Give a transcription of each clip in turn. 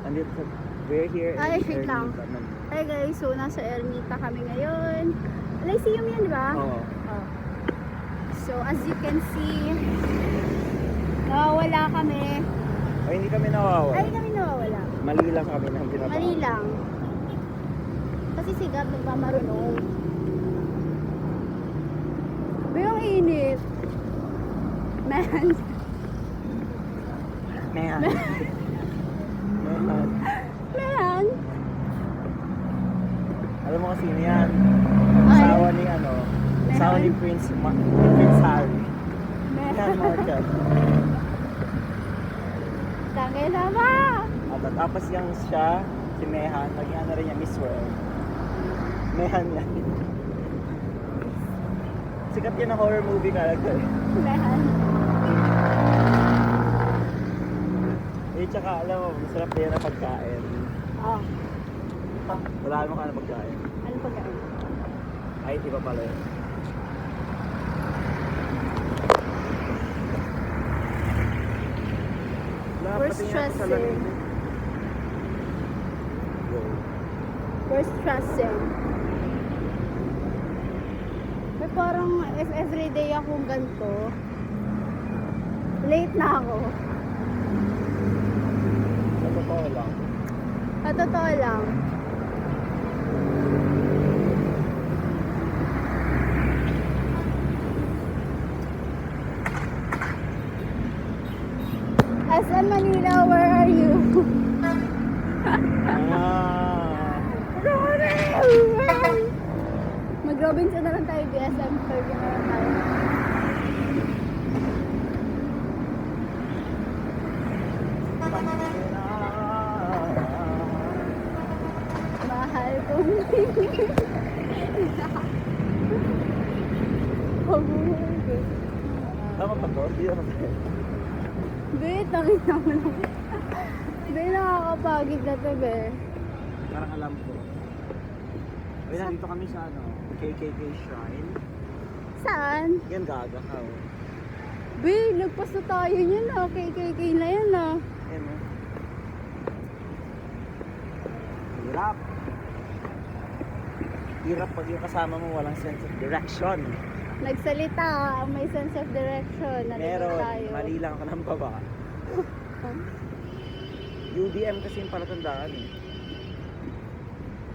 Andito sa, we're here in Ay, wait lang. Ermita, Manila. Hi guys, so nasa Ermita kami ngayon. Lyceum yan, di ba? Oo. Oh. So as you can see, nawawala kami. Ay, hindi kami nawawala. Ay, kami nawawala. Mali lang kami ng tinatawag. Mali lang. Kasi si God nagmamarunong. Ba yung init? Man. Mehan. Mehan. Man. Alam mo kasi yan. Ay. Asawa ni ano, asawa ni Prince Harry. Mehan Man. Markle. Tangay na ba? At tapos yung siya, si Mehan, naging ano rin niya, Miss World. Mehan yan. Sikat yan na horror movie character. Man. Eh, tsaka alam mo, masarap din na pagkain. Oh, Wala mo ka na pagkain. ano pagkain? Ay, iba pala yun. Wala, We're pati nga sa stressing. lamig. Go. We're stressing. May parang if everyday akong ganito, late na ako. Sa totoo lang. Sa totoo lang. SM Manila, where are you? Ah, Mag-Robinson na lang tayo, BSM 30 na lang tayo. Mahal kong tama pa to? Hindi ako tayo. Be, tangin na mo lang. Be, nakakapagid na to, be. Parang alam ko. Ay, nandito kami sa ano, KKK Shrine. Saan? Yan, gaga ka. Oh. Be, nagpas na tayo niyan ah. KKK na yan ah. Yan, oh. Hirap. Hirap pag yung kasama mo walang sense of direction. Nagsalita, may sense of direction. Nandito Meron, tayo. mali lang ako ng baba. UDM kasi yung palatandaan eh.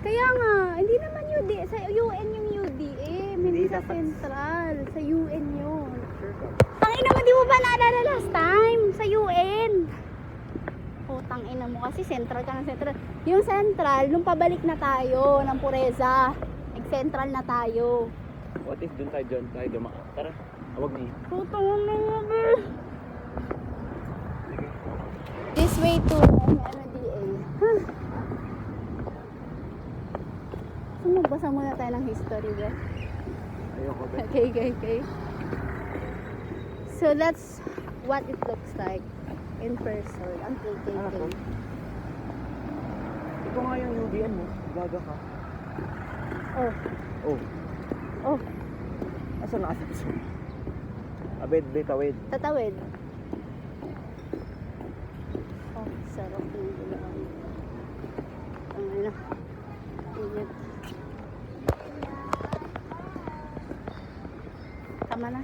Kaya nga, hindi naman UD. Sa UN yung UDM. Hindi sa dapat- Central. Sa UN yun. Sure ka. Tangina mo, di mo ba naalala last time? Sa UN. Oh, tangina mo kasi Central ka ng Central. Yung Central, nung pabalik na tayo ng Pureza, nag-Central na tayo. What if dun tayo dumaan? Tara, awag na yun. Putang na nga, be. This way to MMDA. Huh. So, magbasa muna tayo ng history, be. Ayoko ba? Okay. So, that's what it looks like in person. Ang KKK. Ano to? Ito nga yung UDM mo. Gaga ka. Oh, Oh, oh, asan na kasi? Abed, betawid. tatawid. Oh, sarap ng gulaan. Ang ina. Init. Tama na.